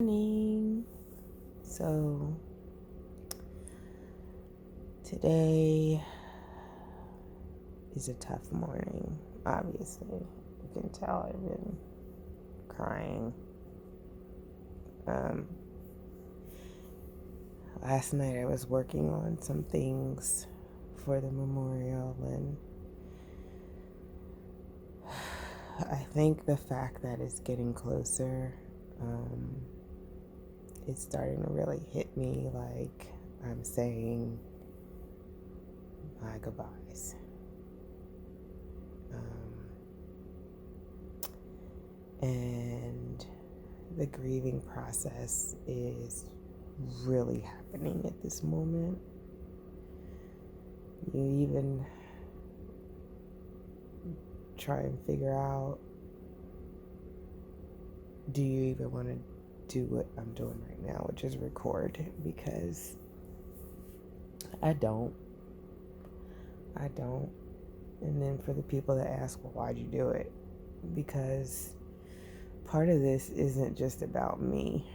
Morning. So today is a tough morning. Obviously, you can tell I've been crying. Um, Last night I was working on some things for the memorial, and I think the fact that it's getting closer, it's starting to really hit me like I'm saying my goodbyes. And the grieving process is really happening at this moment. You even try and figure out, do you even want to do what I'm doing right now, which is record? Because I don't. And then for the people that ask, well, why'd you do it? Because part of this isn't just about me.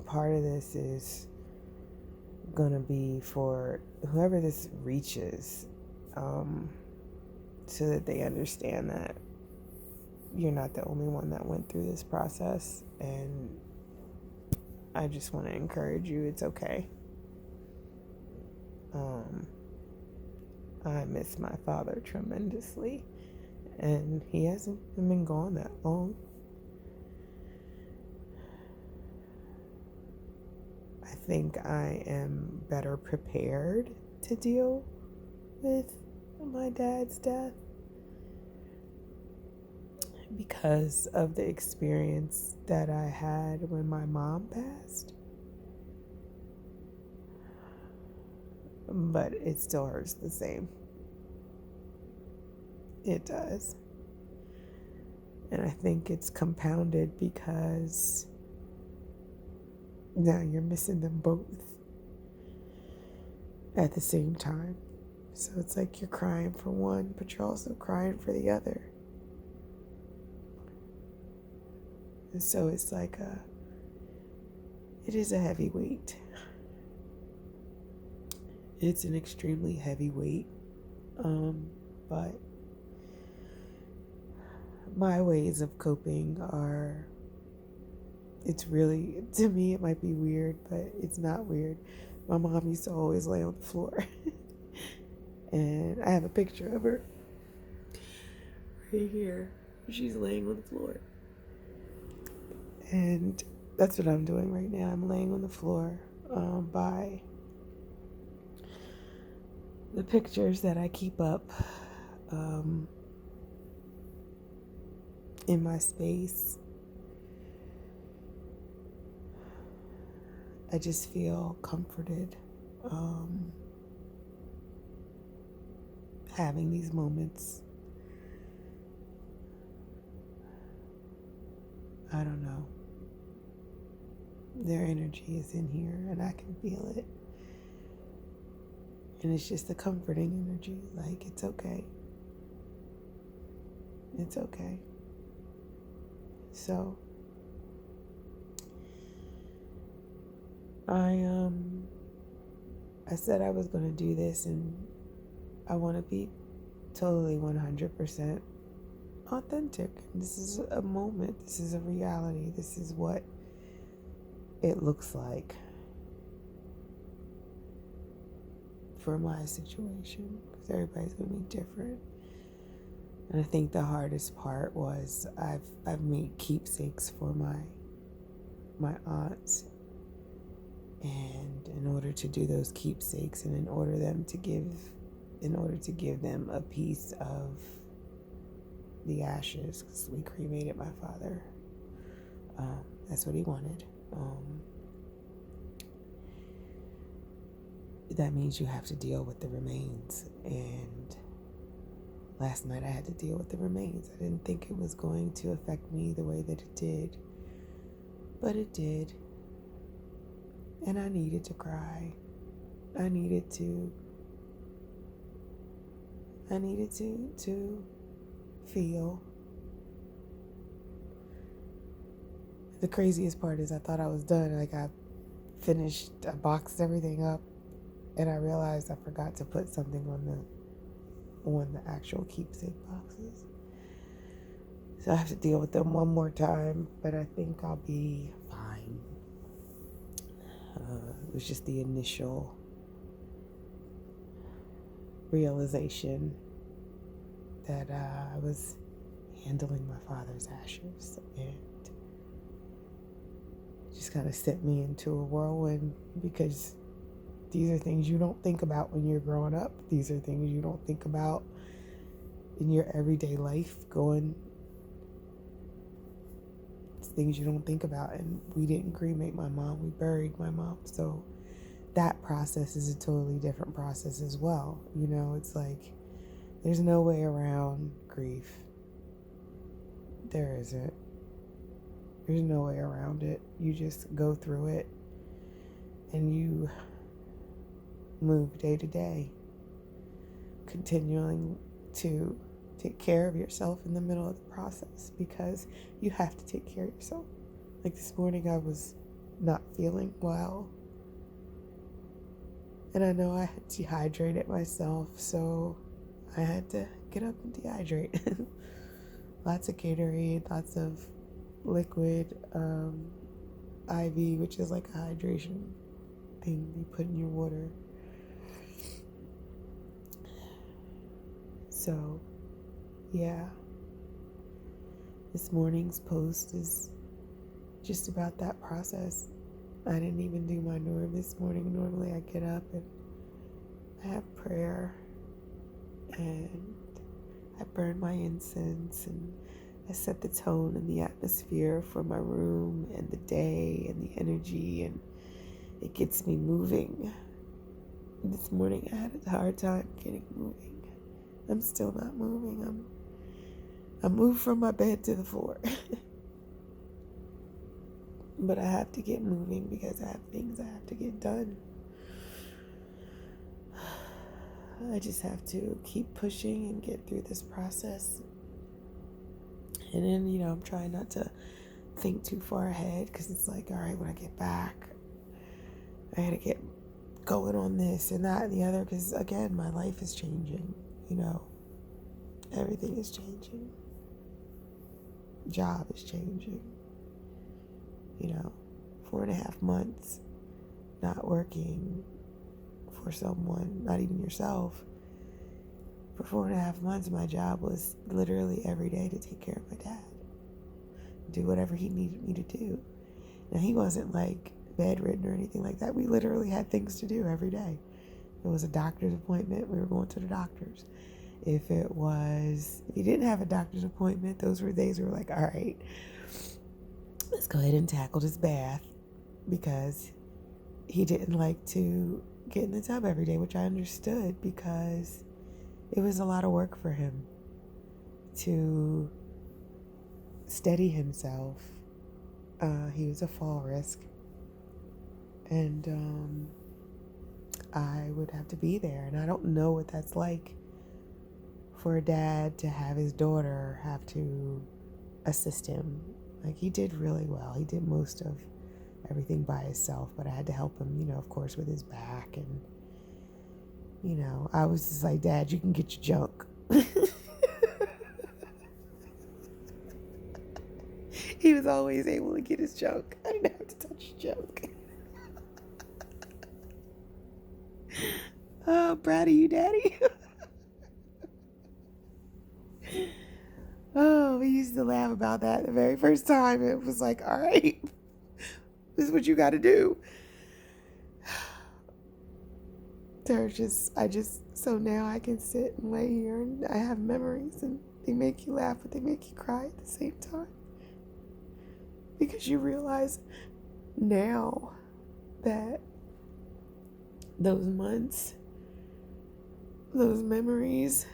Part of this is gonna be for whoever this reaches, so that they understand that you're not the only one that went through this process. And I just want to encourage you, it's okay. I miss my father tremendously, and he hasn't been gone that long. I think I am better prepared to deal with my dad's death because of the experience that I had when my mom passed. But it still hurts the same. It does. And I think it's compounded because now you're missing them both at the same time. So it's like you're crying for one, but you're also crying for the other. And so it's like it is a heavy weight. It's an extremely heavy weight. But my ways of coping are, it's really, to me, it might be weird, but it's not weird. My mom used to always lay on the floor. And I have a picture of her right here. She's laying on the floor. And that's what I'm doing right now. I'm laying on the floor by the pictures that I keep up in my space. I just feel comforted having these moments. I don't know. Their energy is in here and I can feel it. And it's just a comforting energy. Like, it's okay. It's okay. So I said I was going to do this, and I want to be totally 100% authentic. This is a moment. This is a reality. This is what it looks like for my situation, because everybody's going to be different. And I think the hardest part was I've made keepsakes for my aunts. And in order to do those keepsakes, and in order to give them a piece of the ashes, because we cremated my father. That's what he wanted. That means you have to deal with the remains. And last night I had to deal with the remains. I didn't think it was going to affect me the way that it did, but it did. And I needed to cry. I needed to feel. The craziest part is I thought I was done. Like I finished, I boxed everything up, and I realized I forgot to put something on the actual keepsake boxes. So I have to deal with them one more time, but I think I'll be fine. It was just the initial realization that I was handling my father's ashes, and just kind of sent me into a whirlwind, because these are things you don't think about when you're growing up. These are things you don't think about in your everyday life. It's things you don't think about. And we didn't cremate my mom, we buried my mom. So that process is a totally different process as well. You know, it's like there's no way around grief. There isn't. There's no way around it. You just go through it and you move day to day, continuing to take care of yourself in the middle of the process, because you have to take care of yourself. Like this morning, I was not feeling well, and I know I had dehydrated myself, so I had to get up and dehydrate. Lots of Gatorade, lots of liquid, IV, which is like a hydration thing you put in your water. So, yeah, this morning's post is just about that process. I didn't even do my norm this morning. Normally I get up and I have prayer and I burn my incense and I set the tone and the atmosphere for my room and the day and the energy, and it gets me moving. This morning I had a hard time getting moving. I'm still not moving. I moved from my bed to the floor. But I have to get moving because I have things I have to get done. I just have to keep pushing and get through this process. And then, I'm trying not to think too far ahead, because it's like, all right, when I get back, I gotta get going on this and that and the other, because again, my life is changing. Everything is changing. Job is changing. 4.5 months not working for someone, not even yourself. For 4.5 months, my job was literally every day to take care of my dad, do whatever he needed me to do. Now, he wasn't like bedridden or anything like that. We literally had things to do every day. If it was a doctor's appointment, we were going to the doctor's. If you didn't have a doctor's appointment, those were days we were like, all right, let's go ahead and tackle this bath, because he didn't like to get in the tub every day, which I understood, because it was a lot of work for him to steady himself. He was a fall risk, and I would have to be there, and I don't know what that's like for a dad to have his daughter have to assist him. Like, he did really well. He did most of everything by himself, but I had to help him, of course, with his back. And, I was just like, Dad, you can get your junk. He was always able to get his junk. I didn't have to touch his junk. Oh, proud of you, Daddy. Oh, we used to laugh about that the very first time. It was like, all right, this is what you got to do. So now I can sit and lay here and I have memories, and they make you laugh, but they make you cry at the same time. Because you realize now that those months, those memories,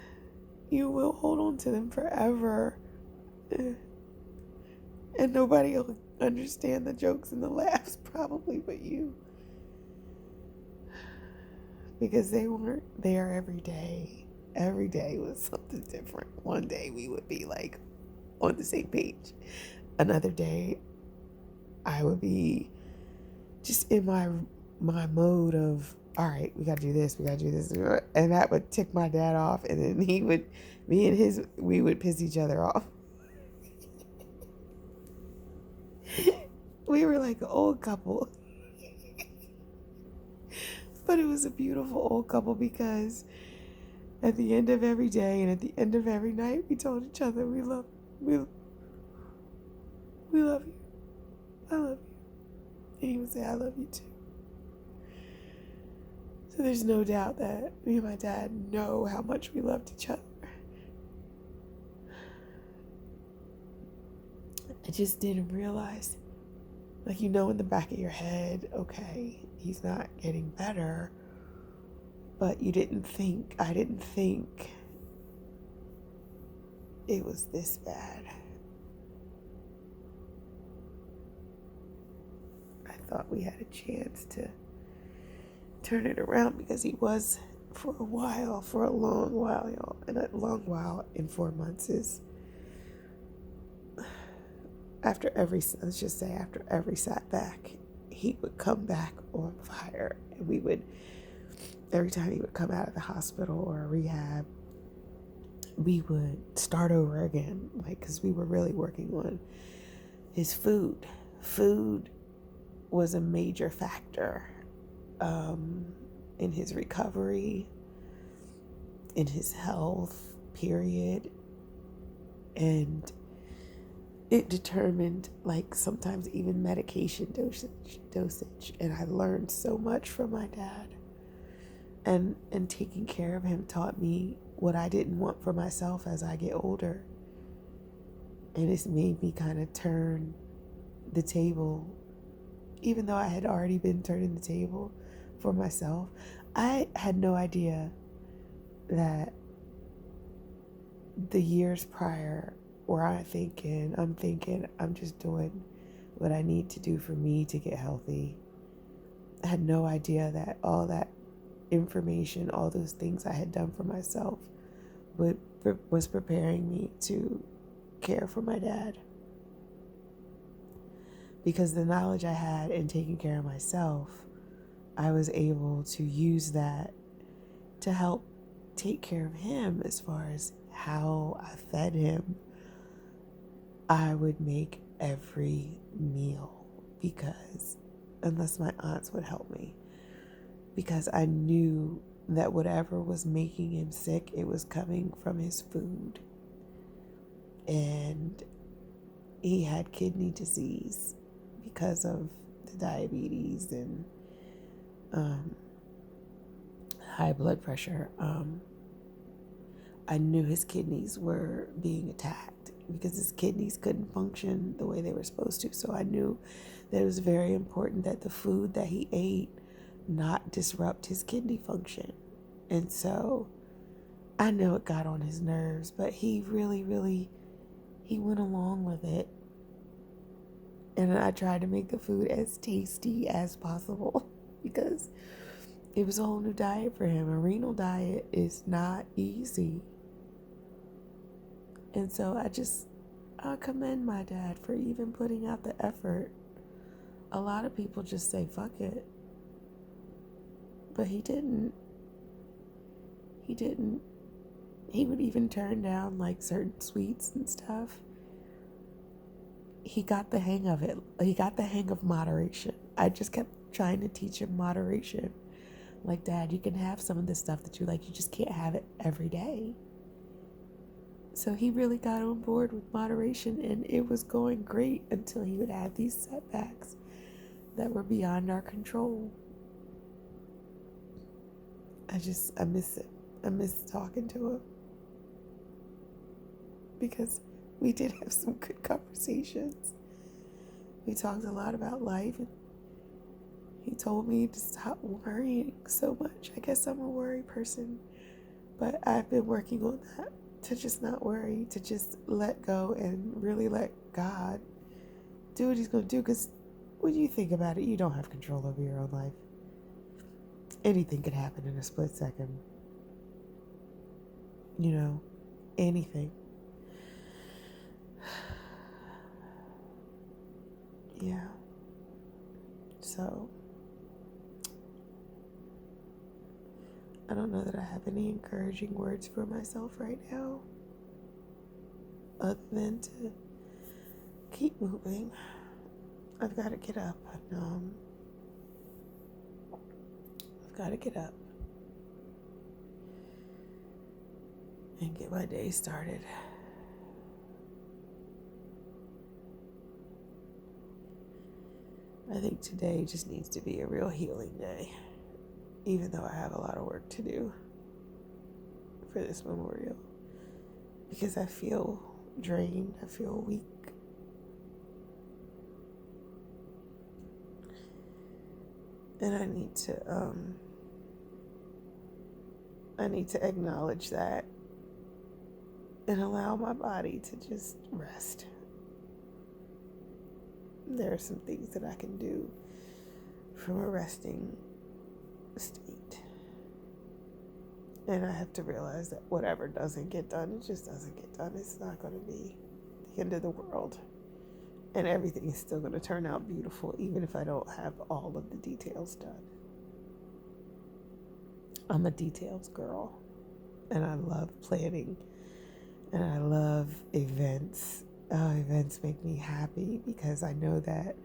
you will hold on to them forever. And nobody will understand the jokes and the laughs probably but you. Because they weren't there every day. Every day was something different. One day we would be like on the same page. Another day I would be just in my mode of, all right, we gotta do this, and that would tick my dad off, and then we would piss each other off. We were like an old couple, but it was a beautiful old couple because at the end of every day and at the end of every night, we told each other we we love you, I love you, and he would say I love you too. So there's no doubt that me and my dad know how much we loved each other. I just didn't realize, like, in the back of your head, okay, he's not getting better, but I didn't think it was this bad. I thought we had a chance to turn it around because he was for a long while, y'all. And a long while in 4 months is after every setback, he would come back on fire. And every time he would come out of the hospital or rehab, we would start over again, like, because we were really working on his food. Food was a major factor in his recovery, in his health, period. And it determined, like, sometimes even medication dosage. And I learned so much from my dad. And taking care of him taught me what I didn't want for myself as I get older. And it's made me kind of turn the table, even though I had already been turning the table for myself. I had no idea that the years prior where I'm thinking I'm just doing what I need to do for me to get healthy. I had no idea that all that information, all those things I had done for myself was preparing me to care for my dad. Because the knowledge I had in taking care of myself, I was able to use that to help take care of him. As far as how I fed him, I would make every meal, because unless my aunts would help me, because I knew that whatever was making him sick, it was coming from his food. And he had kidney disease because of the diabetes and high blood pressure. I knew his kidneys were being attacked because his kidneys couldn't function the way they were supposed to. So I knew that it was very important that the food that he ate not disrupt his kidney function. And so I know it got on his nerves, but he really, he went along with it. And I tried to make the food as tasty as possible because it was a whole new diet for him. A renal diet is not easy. And so I commend my dad for even putting out the effort. A lot of people just say, fuck it. But he didn't. He would even turn down like certain sweets and stuff. He got the hang of it. He got the hang of moderation. I just kept trying to teach him moderation. Like, Dad, you can have some of the stuff that you like. You just can't have it every day. So he really got on board with moderation, and it was going great until he would have these setbacks that were beyond our control. I miss it. I miss talking to him because we did have some good conversations. We talked a lot about life, and he told me to stop worrying so much. I guess I'm a worry person, but I've been working on that, to just not worry, to just let go and really let God do what he's going to do. Because when you think about it, you don't have control over your own life. Anything could happen in a split second. Anything. Yeah. So I don't know that I have any encouraging words for myself right now, other than to keep moving. I've got to get up. I've got to get up and get my day started. I think today just needs to be a real healing day, even though I have a lot of work to do for this memorial, because I feel drained, I feel weak. And I need to acknowledge that and allow my body to just rest. There are some things that I can do from a resting state. And I have to realize that whatever doesn't get done, it just doesn't get done. It's not going to be the end of the world. And everything is still going to turn out beautiful, even if I don't have all of the details done. I'm a details girl, and I love planning, and I love events. Events make me happy because I know that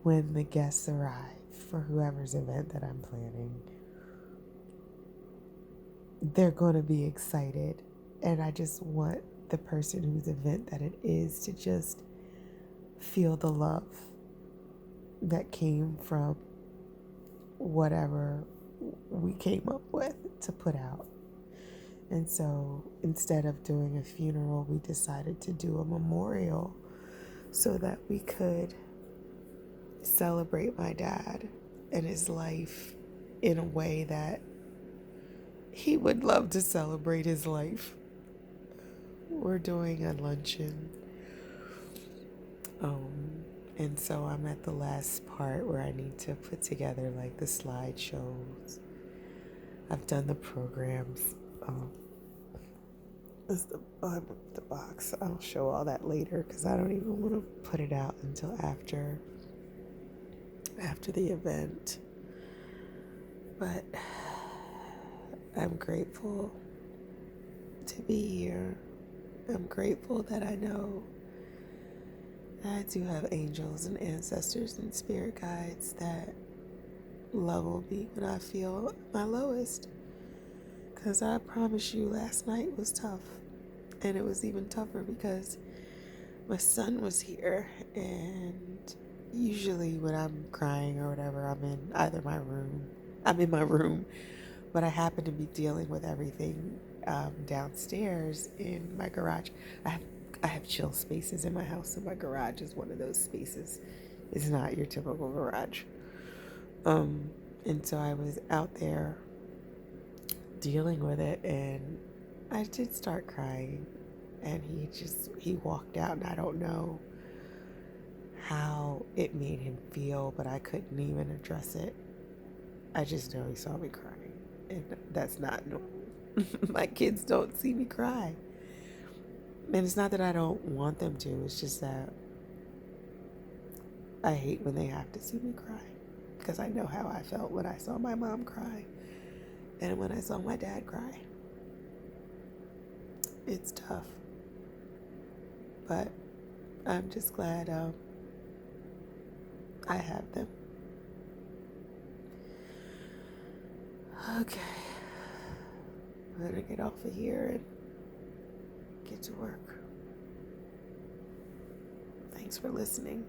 when the guests arrive for whoever's event that I'm planning, they're going to be excited. And I just want the person whose event that it is to just feel the love that came from whatever we came up with to put out. And so instead of doing a funeral, we decided to do a memorial so that we could celebrate my dad and his life in a way that he would love to celebrate his life. We're doing a luncheon. And so I'm at the last part where I need to put together like the slideshows. I've done the programs. It's the bottom of the box. I'll show all that later because I don't even want to put it out until after the event. But I'm grateful to be here. I'm grateful that I know I do have angels and ancestors and spirit guides that love me when I feel my lowest. Because I promise you, last night was tough. And it was even tougher because my son was here. And usually when I'm crying or whatever, I'm in my room. But I happen to be dealing with everything downstairs in my garage. I have chill spaces in my house, and my garage is one of those spaces. It's not your typical garage. And so I was out there dealing with it, and I did start crying, and he walked out, and I don't know how it made him feel, but I couldn't even address it. I just know he saw me crying, and that's not normal. My kids don't see me cry. And it's not that I don't want them to, it's just that I hate when they have to see me cry, because I know how I felt when I saw my mom cry and when I saw my dad cry. It's tough, but I'm just glad I have them. Okay, I'm gonna get off of here and get to work. Thanks for listening.